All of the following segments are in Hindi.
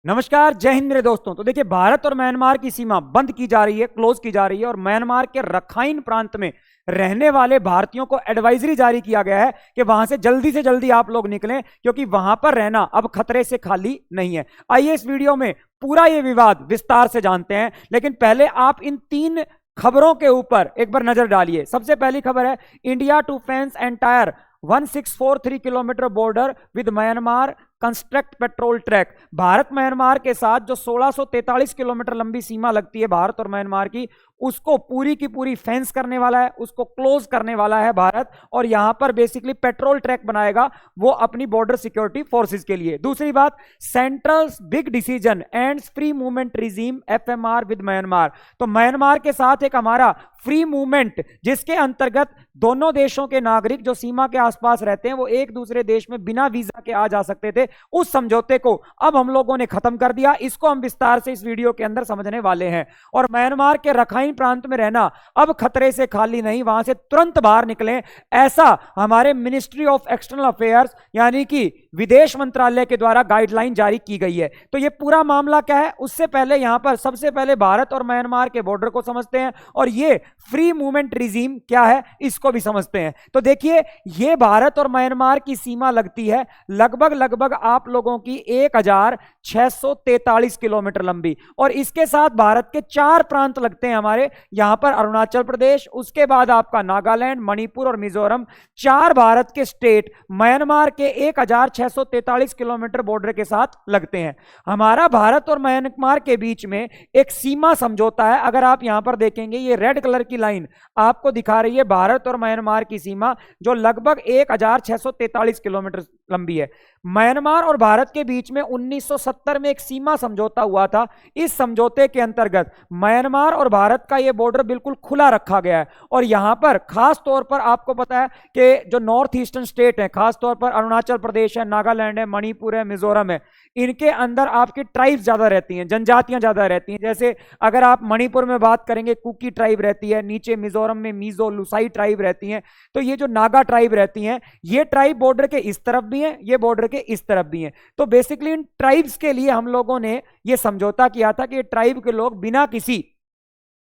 नमस्कार, जय हिंद मेरे दोस्तों। तो देखिए, भारत और म्यांमार की सीमा बंद की जा रही है, क्लोज की जा रही है और म्यांमार के रखाइन प्रांत में रहने वाले भारतीयों को एडवाइजरी जारी किया गया है कि वहां से जल्दी आप लोग निकलें, क्योंकि वहां पर रहना अब खतरे से खाली नहीं है। आइए इस वीडियो में पूरा ये विवाद विस्तार से जानते हैं, लेकिन पहले आप इन तीन खबरों के ऊपर एक बार नजर डालिए। सबसे पहली खबर है, India to fence entire 1643 kilometre border with Myanmar construct patrol track. Bharat Myanmar के साथ जो 1643 किलोमीटर लंबी सीमा लगती है भारत और म्यांमार की, उसको पूरी की पूरी फेंस करने वाला है, उसको क्लोज करने वाला है भारत, और यहां पर बेसिकली पेट्रोल ट्रैक बनाएगा वो अपनी बॉर्डर सिक्योरिटी फोर्सेस के लिए। दूसरी बात, central big decision ends free movement regime FMR with Myanmar. तो म्यांमार के साथ एक हमारा फ्री मूवमेंट, जिसके अंतर्गत दोनों देशों के नागरिक जो सीमा के आसपास रहते हैं वो एक दूसरे देश में बिना वीजा के आ जा सकते थे, उस समझौते को अब हम लोगों ने खत्म कर दिया। इसको हम विस्तार से इस वीडियो के अंदर समझने वाले हैं। और म्यांमार के रखाइन प्रांत में रहना अब खतरे से खाली नहीं, वहां से तुरंत बाहर निकलें, ऐसा हमारे मिनिस्ट्री ऑफ एक्सटर्नल अफेयर्स यानी कि विदेश मंत्रालय के द्वारा गाइडलाइन जारी की गई है। तो यह पूरा मामला क्या है, उससे पहले यहां पर सबसे पहले भारत और म्यांमार के बॉर्डर को समझते हैं और यह फ्री मूवमेंट रिजीम क्या है इसको भी समझते हैं। तो देखिए, यह भारत और म्यांमार की सीमा लगती है लगभग आप लोगों की 1643 किलोमीटर लंबी, और इसके साथ भारत के 4 प्रांत लगते हैं हमारे। यहां पर अरुणाचल प्रदेश, उसके बाद आपका नागालैंड, मणिपुर और मिजोरम, 4 भारत के स्टेट म्यांमार के 1643 किलोमीटर बॉर्डर के साथ लगते हैं। हमारा भारत और म्यांमार के बीच में एक सीमा समझौता है। अगर आप यहां पर देखेंगे, ये रेड कलर की लाइन आपको दिखा रही है भारत और म्यांमार की सीमा, जो लगभग 1643 किलोमीटर लंबी है। म्यांमार और भारत के बीच में 1970 में एक सीमा समझौता हुआ था। इस समझौते के अंतर्गत म्यांमार और भारत का यह बॉर्डर बिल्कुल खुला रखा गया है, और यहां पर खास तौर पर आपको पता है कि जो नॉर्थ ईस्टर्न स्टेट है, खास तौर पर अरुणाचल प्रदेश है, नागालैंड है, मणिपुर है, मिजोरम है, इनके अंदर आपकी ट्राइब्स ज्यादा रहती हैं, जनजातियां ज्यादा रहती हैं। जैसे अगर आप मणिपुर में बात करेंगे, कुकी ट्राइब रहती है, नीचे मिजोरम में मिजो लुसाई ट्राइब रहती हैं, तो ये जो नागा ट्राइब रहती हैं, ये ट्राइब बॉर्डर के इस तरफ भी हैं, ये बॉर्डर के इस तरफ भी हैं। तो बेसिकली इन ट्राइब्स के लिए हम लोगों ने ये समझौता किया था कि ट्राइब के लोग बिना किसी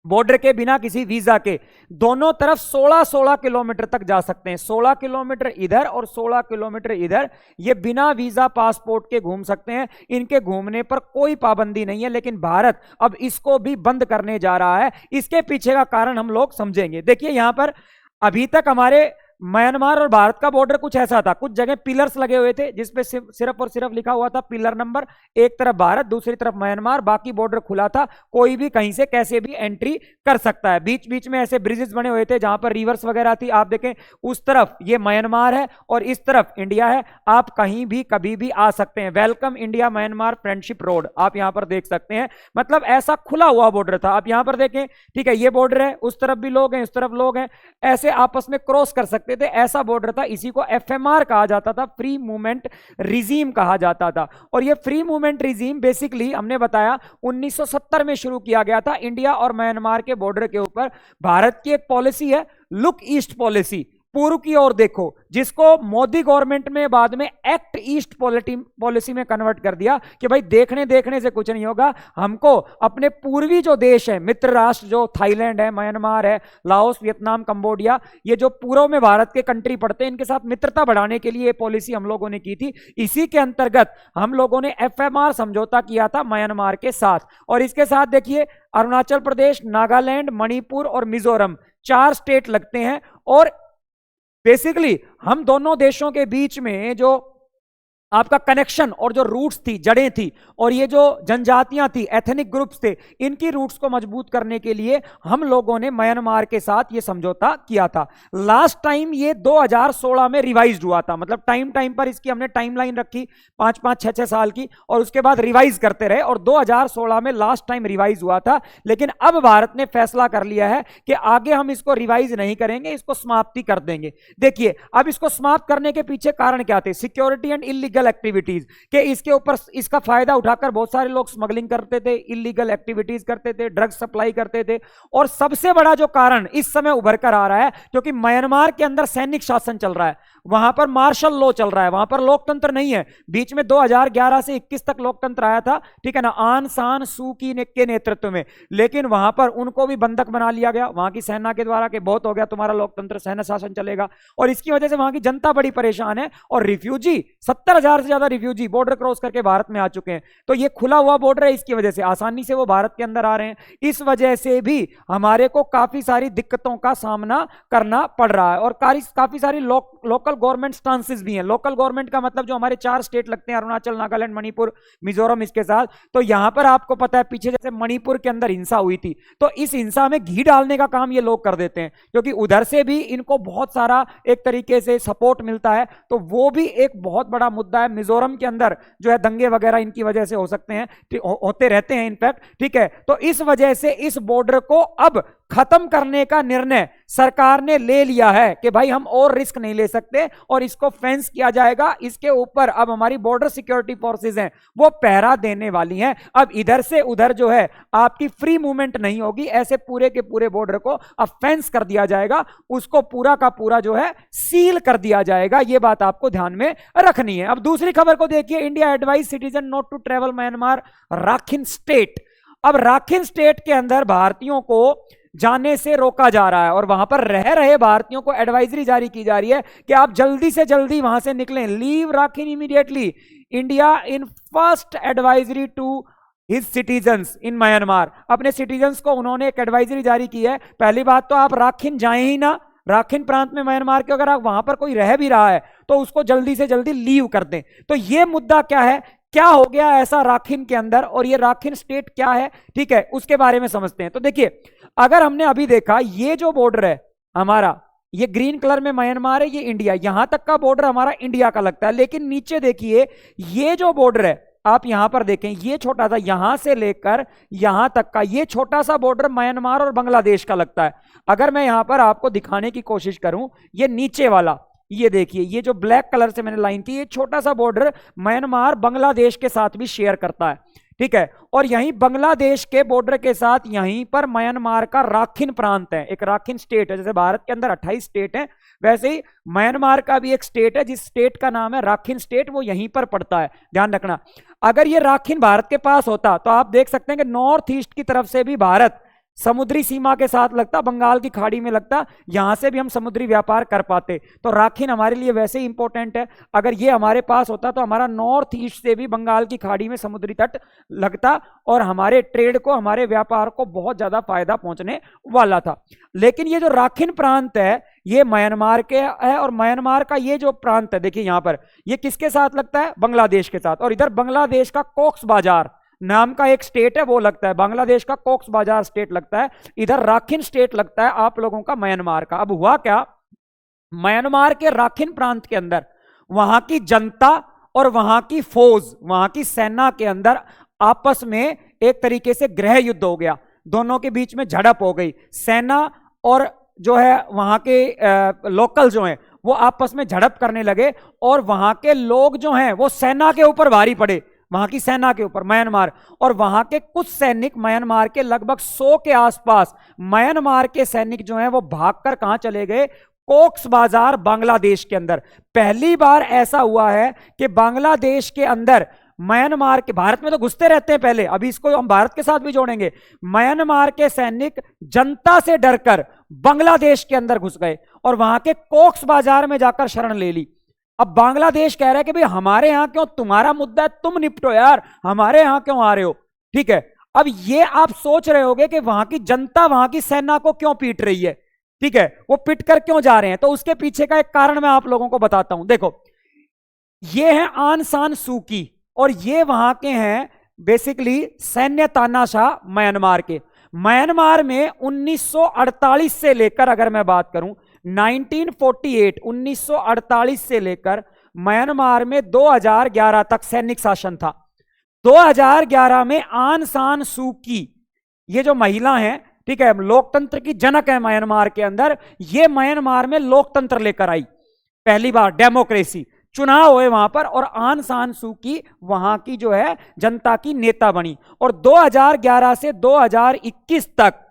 बॉर्डर के, बिना किसी वीजा के दोनों तरफ 16-16 किलोमीटर तक जा सकते हैं। 16 किलोमीटर इधर और 16 किलोमीटर इधर, ये बिना वीजा पासपोर्ट के घूम सकते हैं। इनके घूमने पर कोई पाबंदी नहीं है, लेकिन भारत अब इसको भी बंद करने जा रहा है। इसके पीछे का कारण हम लोग समझेंगे। देखिए, यहां पर अभी तक हमारे म्यांमार और भारत का बॉर्डर कुछ ऐसा था, कुछ जगह पिलर्स लगे हुए थे जिसपे सिर्फ और सिर्फ लिखा हुआ था पिलर नंबर, एक तरफ भारत दूसरी तरफ म्यांमार, बाकी बॉर्डर खुला था, कोई भी कहीं से कैसे भी एंट्री कर सकता है। बीच बीच में ऐसे ब्रिजेस बने हुए थे जहां पर रिवर्स वगैरह थी। आप देखें, उस तरफ ये म्यांमार है और इस तरफ इंडिया है, आप कहीं भी कभी भी आ सकते हैं। Welcome India Myanmar friendship road आप यहां पर देख सकते हैं, मतलब ऐसा खुला हुआ बॉर्डर था। आप यहां पर देखें, ठीक है, ये बॉर्डर है, उस तरफ भी लोग हैं, इस तरफ लोग हैं, ऐसे आपस में क्रॉस कर सकते थे, ऐसा बॉर्डर था। इसी को एफएमआर कहा जाता था, फ्री मूवमेंट रिजीम कहा जाता था। और ये फ्री मूवमेंट रिजीम बेसिकली हमने बताया 1970 में शुरू किया गया था। इंडिया और म्यांमार के बॉर्डर के ऊपर भारत की एक पॉलिसी है, लुक ईस्ट पॉलिसी, पूर्व की ओर देखो, जिसको मोदी गवर्नमेंट में बाद में एक्ट ईस्ट पॉलिसी में कन्वर्ट कर दिया कि भाई देखने देखने से कुछ नहीं होगा, हमको अपने पूर्वी जो देश है, मित्र राष्ट्र जो थाईलैंड है, म्यांमार है, लाओस, वियतनाम, कंबोडिया, ये जो पूर्व में भारत के कंट्री पड़ते हैं, इनके साथ मित्रता बढ़ाने के लिए ये पॉलिसी हम लोगों ने की थी। इसी के अंतर्गत हम लोगों ने एफएमआर समझौता किया था म्यांमार के साथ। और इसके साथ देखिए, अरुणाचल प्रदेश, नागालैंड, मणिपुर और मिजोरम 4 स्टेट लगते हैं। और बेसिकली हम दोनों देशों के बीच में जो आपका कनेक्शन और जो रूट्स थी, जड़ें थी, और ये जो जनजातियां थी, एथनिक ग्रुप्स थे, इनकी रूट्स को मजबूत करने के लिए हम लोगों ने म्यांमार के साथ ये समझौता किया था। लास्ट टाइम ये 2016 में रिवाइज हुआ था, मतलब टाइम टाइम पर इसकी हमने टाइमलाइन रखी 5-5, 6-6 साल की, और उसके बाद रिवाइज करते रहे, और 2016 में लास्ट टाइम रिवाइज हुआ था। लेकिन अब भारत ने फैसला कर लिया है कि आगे हम इसको रिवाइज नहीं करेंगे, इसको समाप्ति कर देंगे। देखिए, अब इसको समाप्त करने के पीछे कारण क्या थे? सिक्योरिटी एंड इलीगल एक्टिविटीज के, इसके ऊपर इसका फायदा उठाकर बहुत सारे लोग स्मगलिंग करते थे, इलीगल एक्टिविटीज करते थे, ड्रग्स सप्लाई करते थे। और सबसे बड़ा जो कारण इस समय उभर कर आ रहा है, क्योंकि म्यांमार के अंदर सैनिक शासन चल रहा है। वहां पर मार्शल लॉ चल रहा है, वहां पर लोकतंत्र नहीं है। बीच में 2011 से 21 तक लोकतंत्र आया था, ठीक है ना, आन सान सू की के नेतृत्व में, लेकिन वहां पर उनको भी बंधक बना लिया गया वहां की सेना के द्वारा कि बहुत हो गया तुम्हारा लोकतंत्र, सेना शासन चलेगा। और इसकी वजह से वहां की जनता बड़ी परेशान है, और रिफ्यूजी 70,000 से ज्यादा रिफ्यूजी बॉर्डर क्रॉस करके भारत में आ चुके हैं। तो ये खुला हुआ बॉर्डर है, इसकी वजह से आसानी से वो भारत के अंदर आ रहे हैं। इस वजह से भी हमारे को काफी सारी दिक्कतों का सामना करना पड़ रहा है, और काफी सारी लोकल गवर्नमेंट स्टांसेस भी हैं। लोकल गवर्नमेंट का मतलब जो हमारे 4 स्टेट लगते हैं, अरुणाचल, नागालैंड, मणिपुर, मिजोरम, इसके साथ, तो यहां पर आपको पता है पीछे जैसे मणिपुर के अंदर हिंसा हुई थी, तो इस हिंसा में घी डालने का काम ये लोग कर देते हैं, क्योंकि उधर से भी इनको बहुत सारा एक तरीके से सपोर्ट मिलता है। तो वो भी एक बहुत बड़ा मुद्दा है। मिजोरम के अंदर जो है दंगे वगैरह इनकी वजह से हो सकते हैं, होते रहते हैं इनफैक्ट, ठीक है। तो इस वजह से इस बॉर्डर को अब खत्म करने का निर्णय सरकार ने ले लिया है कि भाई हम और रिस्क नहीं ले सकते, और इसको फेंस किया जाएगा। इसके ऊपर अब हमारी बॉर्डर सिक्योरिटी फोर्सेस हैं वो पहरा देने वाली हैं। अब इधर से उधर जो है आपकी फ्री मूवमेंट नहीं होगी, ऐसे पूरे के पूरे बॉर्डर को अब फेंस कर दिया जाएगा, उसको पूरा का पूरा जो है सील कर दिया जाएगा। ये बात आपको ध्यान में रखनी है। अब दूसरी खबर को देखिए, India advise citizen not to travel Myanmar Rakhine state. अब राखिन स्टेट के अंदर भारतीयों को जाने से रोका जा रहा है, और वहां पर रह रहे भारतीयों को एडवाइजरी जारी की जा रही है कि आप जल्दी से जल्दी वहां से निकलें, leave Rakhine immediately. India in first advisory to his citizens in Myanmar. अपने सिटीजन्स को उन्होंने एक एडवाइजरी जारी की है। पहली बात तो आप राखिन जाएं ही ना, राखिन प्रांत में म्यांमार के, अगर आप वहां पर कोई रह भी रहा है तो उसको जल्दी से जल्दी लीव कर दें। तो ये मुद्दा क्या है, क्या हो गया ऐसा राखिन के अंदर, और ये राखिन स्टेट क्या है, ठीक है, उसके बारे में समझते हैं। तो देखिए, अगर हमने अभी देखा ये जो बॉर्डर है हमारा, ये ग्रीन कलर में म्यांमार है, ये इंडिया, यहां तक का बॉर्डर हमारा इंडिया का लगता है। लेकिन नीचे देखिए ये जो बॉर्डर है, आप यहां पर देखें, ये छोटा सा यहां से लेकर यहां तक का ये छोटा सा बॉर्डर म्यांमार और बांग्लादेश का लगता है। अगर मैं यहां पर आपको दिखाने की कोशिश करूं, ये नीचे वाला, ये देखिए, ये जो ब्लैक कलर से मैंने लाइन थी, ये छोटा सा बॉर्डर म्यांमार बांग्लादेश के साथ भी शेयर करता है, ठीक है। और यहीं बांग्लादेश के बॉर्डर के साथ यहीं पर म्यांमार का राखिन प्रांत है, एक राखिन स्टेट है। जैसे भारत के अंदर 28 स्टेट हैं, वैसे ही म्यांमार का भी एक स्टेट है जिस स्टेट का नाम है राखिन स्टेट, वो यहीं पर पड़ता है, ध्यान रखना। अगर ये राखिन भारत के पास होता तो आप देख सकते हैं कि नॉर्थ ईस्ट की तरफ से भी भारत समुद्री सीमा के साथ लगता, बंगाल की खाड़ी में लगता, यहां से भी हम समुद्री व्यापार कर पाते। तो राखिन हमारे लिए वैसे ही इंपॉर्टेंट है। अगर ये हमारे पास होता तो हमारा नॉर्थ ईस्ट से भी बंगाल की खाड़ी में समुद्री तट लगता, और हमारे ट्रेड को, हमारे व्यापार को बहुत ज्यादा फायदा पहुंचने वाला था। लेकिन ये जो राखिन प्रांत है ये म्यांमार के है, और म्यांमार का ये जो प्रांत है देखिए यहां पर, ये किसके साथ लगता है, बांग्लादेश के साथ। और इधर बांग्लादेश का कॉक्स बाजार नाम का एक स्टेट है वो लगता है, बांग्लादेश का कॉक्स बाजार स्टेट लगता है, इधर राखिन स्टेट लगता है आप लोगों का म्यांमार का। अब हुआ क्या, म्यांमार के राखिन प्रांत के अंदर वहां की जनता और वहां की फौज, वहां की सेना के अंदर आपस में एक तरीके से गृह युद्ध हो गया, दोनों के बीच में झड़प हो गई। सेना और जो है वहां के लोकल जो हैं वो आपस में झड़प करने लगे, और वहां के लोग जो हैं वो सेना के ऊपर भारी पड़े, वहां की सेना के ऊपर म्यांमार। और वहां के कुछ सैनिक, म्यांमार के लगभग 100 के आसपास म्यांमार के सैनिक जो हैं वो भागकर कहां चले गए, कॉक्स बाजार बांग्लादेश के अंदर। पहली बार ऐसा हुआ है कि बांग्लादेश के अंदर म्यांमार के, भारत में तो घुसते रहते हैं पहले, अभी इसको हम भारत के साथ भी जोड़ेंगे, म्यांमार के सैनिक जनता से डरकर बांग्लादेश के अंदर घुस गए और वहां के कॉक्स बाजार में जाकर शरण ले ली। अब बांग्लादेश कह रहा है कि भाई हमारे यहां क्यों, तुम्हारा मुद्दा है, तुम निपटो यार, हमारे यहां क्यों आ रहे हो, ठीक है। अब ये आप सोच रहे होगे कि वहां की जनता वहां की सेना को क्यों पीट रही है, ठीक है, वो पिट कर क्यों जा रहे हैं। तो उसके पीछे का एक कारण मैं आप लोगों को बताता हूं। देखो, ये है आन सान सू की, और ये वहां के हैं बेसिकली सैन्य तानाशाह म्यांमार के। म्यांमार में 1948 से लेकर, अगर मैं बात करूं 1948, 1948 से लेकर म्यांमार में 2011 तक सैनिक शासन था। 2011 में आन सान सू की, ये जो महिला हैं, ठीक है, लोकतंत्र की जनक है म्यांमार के अंदर, ये म्यांमार में लोकतंत्र लेकर आई, पहली बार डेमोक्रेसी, चुनाव हुए वहां पर, और आन सान सू की वहां की जो है जनता की नेता बनी। और 2011 से 2021 तक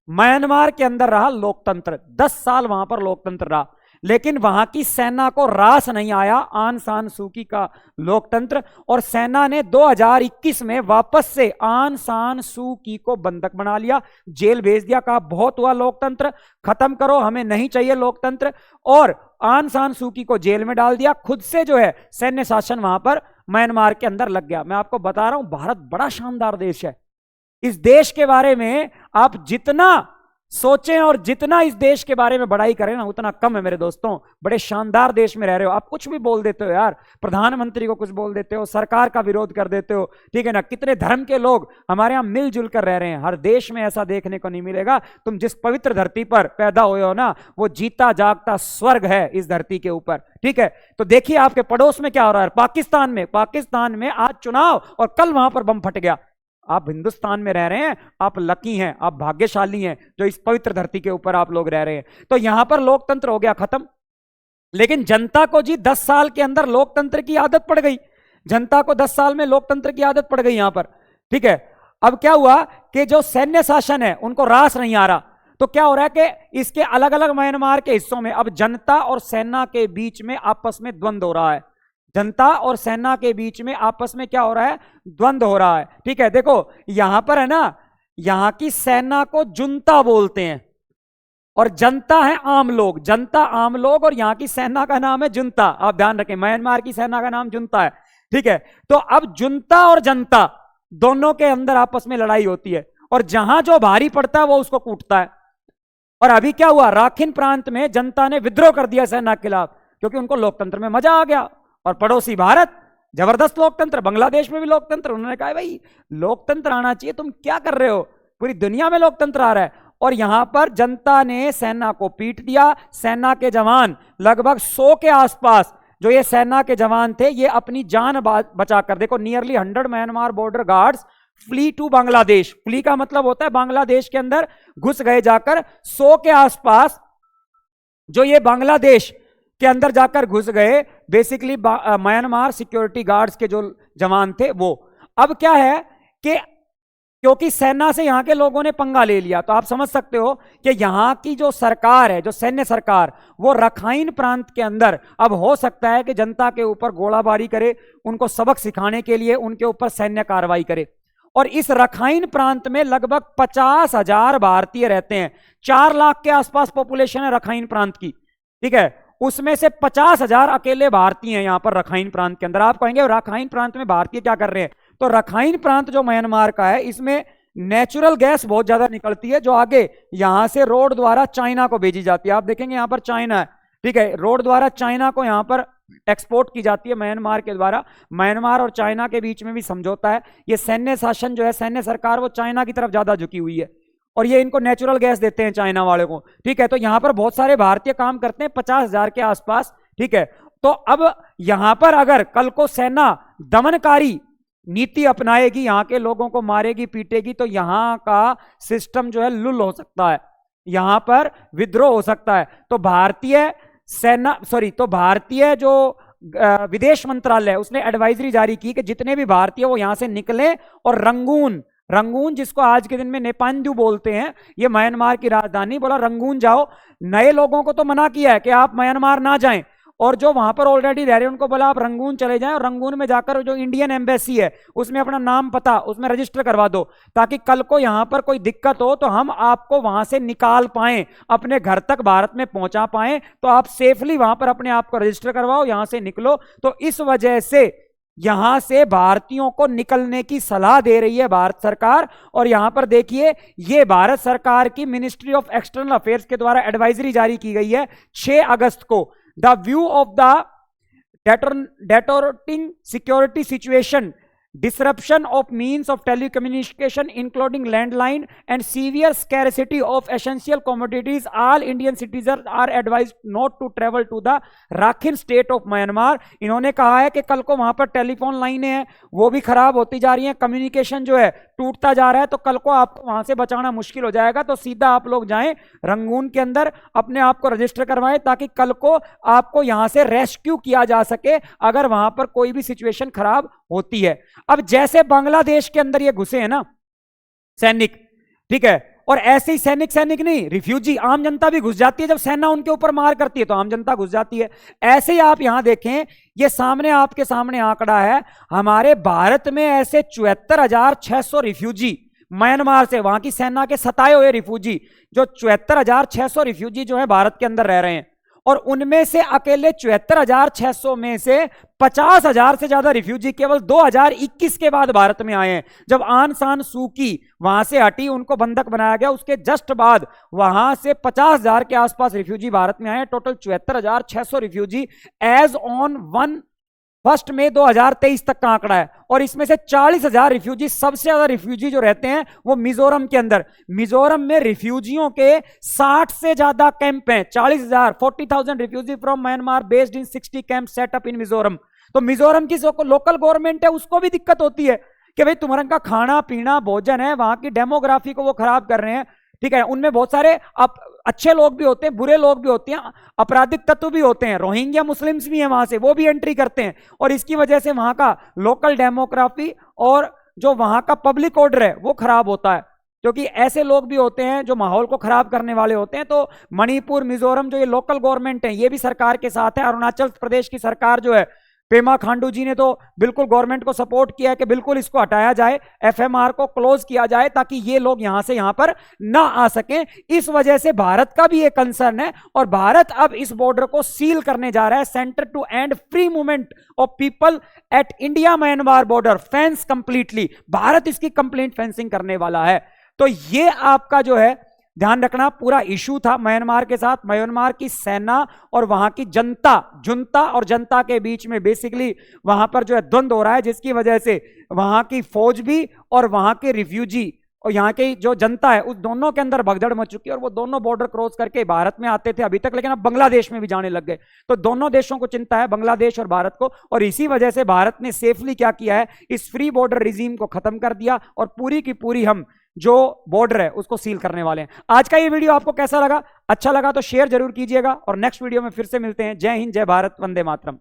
म्यांमार के अंदर रहा लोकतंत्र, 10 साल वहां पर लोकतंत्र रहा। लेकिन वहां की सेना को रास नहीं आया आन सान सूकी का लोकतंत्र, और सेना ने 2021 में वापस से आन सान सूकी को बंधक बना लिया, जेल भेज दिया, कहा बहुत हुआ लोकतंत्र, खत्म करो, हमें नहीं चाहिए लोकतंत्र, और आन सान सूकी को जेल में डाल दिया। खुद से जो है सैन्य शासन वहां पर म्यांमार के अंदर लग गया। मैं आपको बता रहा हूं, भारत बड़ा शानदार देश है। इस देश के बारे में आप जितना सोचें और जितना इस देश के बारे में बड़ाई करें ना, उतना कम है मेरे दोस्तों। बड़े शानदार देश में रह रहे हो आप, कुछ भी बोल देते हो यार, प्रधानमंत्री को कुछ बोल देते हो, सरकार का विरोध कर देते हो, ठीक है ना। कितने धर्म के लोग हमारे यहां मिलजुल कर रह रहे हैं, हर देश में ऐसा देखने को नहीं मिलेगा। तुम जिस पवित्र धरती पर पैदा हुए हो ना, वो जीता जागता स्वर्ग है इस धरती के ऊपर, ठीक है। तो देखिए आपके पड़ोस में क्या हो रहा है, पाकिस्तान में आज चुनाव और कल वहां पर बम फट गया। आप हिंदुस्तान में रह रहे हैं, आप लकी हैं, आप भाग्यशाली हैं जो इस पवित्र धरती के ऊपर आप लोग रह रहे हैं। तो यहां पर लोकतंत्र हो गया खत्म, लेकिन जनता को जी 10 साल के अंदर लोकतंत्र की आदत पड़ गई। जनता को 10 साल में लोकतंत्र की आदत पड़ गई यहां पर, ठीक है। अब क्या हुआ कि जो सैन्य शासन है उनको रास नहीं आ रहा, तो क्या हो रहा है कि इसके अलग अलग म्यांमार के हिस्सों में अब जनता और सेना के बीच में आपस में द्वंद्व हो रहा है। जनता और सेना के बीच में आपस में क्या हो रहा है, द्वंद्व हो रहा है, ठीक है। देखो यहां पर है ना, यहां की सेना को जुंता बोलते हैं और जनता है आम लोग, जनता आम लोग, और यहां की सेना का नाम है जुंता। आप ध्यान रखें, म्यांमार की सेना का नाम जुंता है, ठीक है। तो अब जुंता और जनता दोनों के अंदर आपस में लड़ाई होती है, और जहां जो भारी पड़ता है वो उसको कूटता है। और अभी क्या हुआ, राखिन प्रांत में जनता ने विद्रोह कर दिया सेना के खिलाफ, क्योंकि उनको लोकतंत्र में मजा आ गया। और पड़ोसी भारत, जबरदस्त लोकतंत्र, बांग्लादेश में भी लोकतंत्र, उन्होंने कहा भाई लोकतंत्र आना चाहिए, तुम क्या कर रहे हो, पूरी दुनिया में लोकतंत्र आ रहा है। और यहां पर जनता ने सेना को पीट दिया। सेना के जवान लगभग 100 के आसपास, जो ये सेना के जवान थे, ये अपनी जान बचाकर, देखो nearly 100 Myanmar border guards flee to Bangladesh, flee का मतलब होता है बांग्लादेश के अंदर घुस गए जाकर। 100 के आसपास जो ये बांग्लादेश के अंदर जाकर घुस गए, बेसिकली म्यांमार सिक्योरिटी गार्ड्स के जो जवान थे वो। अब क्या है कि क्योंकि सेना से यहां के लोगों ने पंगा ले लिया, तो आप समझ सकते हो कि यहां की जो सरकार है, जो सैन्य सरकार, वो रखाइन प्रांत के अंदर अब हो सकता है कि जनता के ऊपर गोलाबारी करे, उनको सबक सिखाने के लिए उनके ऊपर सैन्य कार्रवाई करे। और इस रखाइन प्रांत में लगभग 50,000 भारतीय रहते हैं, 4 लाख के आसपास पॉपुलेशन है रखाइन प्रांत की, ठीक है। उसमें से 50,000 अकेले भारतीय हैं यहां पर रखाइन प्रांत के अंदर। आप कहेंगे रखाइन प्रांत में भारतीय क्या कर रहे हैं, तो रखाइन प्रांत जो म्यांमार का है, इसमें नेचुरल गैस बहुत ज्यादा निकलती है, जो आगे यहां से रोड द्वारा चाइना को भेजी जाती है। आप देखेंगे यहां पर चाइना है, ठीक है, रोड द्वारा चाइना को यहां पर एक्सपोर्ट की जाती है म्यांमार के द्वारा। म्यांमार और चाइना के बीच में भी समझौता है। ये सैन्य शासन जो है, सैन्य सरकार, वो चाइना की तरफ ज्यादा झुकी हुई है, और ये इनको नेचुरल गैस देते हैं चाइना वाले को, ठीक है। तो यहां पर बहुत सारे भारतीय काम करते हैं, 50,000 के आसपास, ठीक है। तो अब यहां पर अगर कल को सेना दमनकारी नीति अपनाएगी, यहां के लोगों को मारेगी पीटेगी, तो यहां का सिस्टम जो है लुल हो सकता है, यहां पर विद्रोह हो सकता है। तो भारतीय सेना, तो भारतीय जो विदेश मंत्रालय, उसने एडवाइजरी जारी की कि जितने भी भारतीय वो यहां से निकले, और रंगून जिसको आज के दिन में नेपांदु बोलते हैं, ये म्यांमार की राजधानी, बोला रंगून जाओ। नए लोगों को तो मना किया है कि आप म्यांमार ना जाएं, और जो वहां पर ऑलरेडी रह रहे हैं उनको बोला आप रंगून चले जाएं, और रंगून में जाकर जो इंडियन एम्बेसी है उसमें अपना नाम पता उसमें रजिस्टर करवा दो, ताकि कल को यहां पर कोई दिक्कत हो तो हम आपको वहां से निकाल पाएं, अपने घर तक भारत में पहुंचा पाएं। तो आप सेफली वहां पर अपने आप को रजिस्टर करवाओ, यहां से निकलो। तो इस वजह से यहां से भारतीयों को निकलने की सलाह दे रही है भारत सरकार। और यहां पर देखिए, ये भारत सरकार की मिनिस्ट्री ऑफ एक्सटर्नल अफेयर्स के द्वारा एडवाइजरी जारी की गई है 6 अगस्त को। The view of the deteriorating security situation, disruption of means of telecommunication including landline and severe scarcity of essential commodities, all Indian citizens are advised not to travel to the Rakhine state of Myanmar। इन्होंने कहा है कि कल को वहां पर टेलीफोन लाइनें हैं वो भी खराब होती जा रही हैं, कम्युनिकेशन जो है टूटता जा रहा है, तो कल को आपको वहां से बचाना मुश्किल हो जाएगा। तो सीधा आप लोग जाएं रंगून के अंदर, अपने आप को रजिस्टर करवाएं, ताकि कल को आपको यहां से रेस्क्यू किया जा सके अगर वहां पर कोई भी सिचुएशन खराब होती है। अब जैसे बांग्लादेश के अंदर ये घुसे हैं ना सैनिक, ठीक है, और ऐसे ही सैनिक सैनिक नहीं, रिफ्यूजी आम जनता भी घुस जाती है। जब सेना उनके ऊपर मार करती है तो आम जनता घुस जाती है। ऐसे ही आप यहां देखें, ये सामने आपके सामने आंकड़ा है, हमारे भारत में ऐसे 74,600 रिफ्यूजी म्यांमार से, वहां की सेना के सताए हुए रिफ्यूजी, जो 74,600 रिफ्यूजी जो है भारत के अंदर रह रहे हैं। और उनमें से अकेले 74,600 में से 50,000 से ज्यादा रिफ्यूजी केवल 2021 के बाद भारत में आए हैं। जब आन सान सूकी वहां से हटी, उनको बंधक बनाया गया, उसके जस्ट बाद वहां से 50,000 के आसपास रिफ्यूजी भारत में आए। टोटल 74,600 रिफ्यूजी एज ऑन 1 मई 2023 तक का आंकड़ा है। और इसमें से 40,000 रिफ्यूजी, सबसे ज्यादा रिफ्यूजी जो रहते हैं वो मिजोरम के अंदर। मिजोरम में रिफ्यूजियों के 60 से ज्यादा कैंप हैं। 40,000, 40,000 refugee from Myanmar based in 60 camp setup in Mizoram. तो मिजोरम की लोकल गवर्नमेंट है, उसको भी दिक्कत होती है कि भाई तुम्हारा का खाना पीना भोजन है, वहां की डेमोग्राफी को वो खराब कर रहे हैं। ठीक है, उनमें बहुत सारे अच्छे लोग भी होते हैं, बुरे लोग भी होते हैं, आपराधिक तत्व भी होते हैं, रोहिंग्या मुस्लिम्स भी हैं वहां से, वो भी एंट्री करते हैं। और इसकी वजह से वहां का लोकल डेमोग्राफी और जो वहां का पब्लिक ऑर्डर है वो खराब होता है, क्योंकि ऐसे लोग भी होते हैं जो माहौल को खराब करने वाले होते हैं। तो मणिपुर, मिजोरम जो ये लोकल गवर्नमेंट है, ये भी सरकार के साथ है। अरुणाचल प्रदेश की सरकार जो है, पेमा खांडू जी ने तो बिल्कुल गवर्नमेंट को सपोर्ट किया है कि बिल्कुल इसको हटाया जाए, एफएमआर को क्लोज किया जाए, ताकि ये लोग यहां से यहां पर ना आ सकें। इस वजह से भारत का भी एक कंसर्न है, और भारत अब इस बॉर्डर को सील करने जा रहा है। Centre to end free movement of people at India Myanmar border, fence completely. Bharat इसकी कंप्लीट फेंसिंग करने वाला है। तो ये आपका जो है ध्यान रखना पूरा इशू था म्यांमार के साथ। म्यांमार की सेना और वहां की जनता, जुनता और जनता के बीच में बेसिकली वहां पर जो है द्वंद्व हो रहा है, जिसकी वजह से वहां की फौज भी और वहां के रिफ्यूजी और यहाँ की जो जनता है, उस दोनों के अंदर भगदड़ मच चुकी है। और वो दोनों बॉर्डर क्रॉस करके भारत में आते थे अभी तक, लेकिन अब बांग्लादेश में भी जाने लग गए। तो दोनों देशों को चिंता है, बांग्लादेश और भारत को। और इसी वजह से भारत ने सेफली क्या किया है, इस फ्री बॉर्डर रिजीम को खत्म कर दिया और पूरी की पूरी हम जो बॉर्डर है उसको सील करने वाले हैं। आज का ये वीडियो आपको कैसा लगा? अच्छा लगा तो शेयर जरूर कीजिएगा, और नेक्स्ट वीडियो में फिर से मिलते हैं। जय हिंद, जय भारत, वंदे मातरम।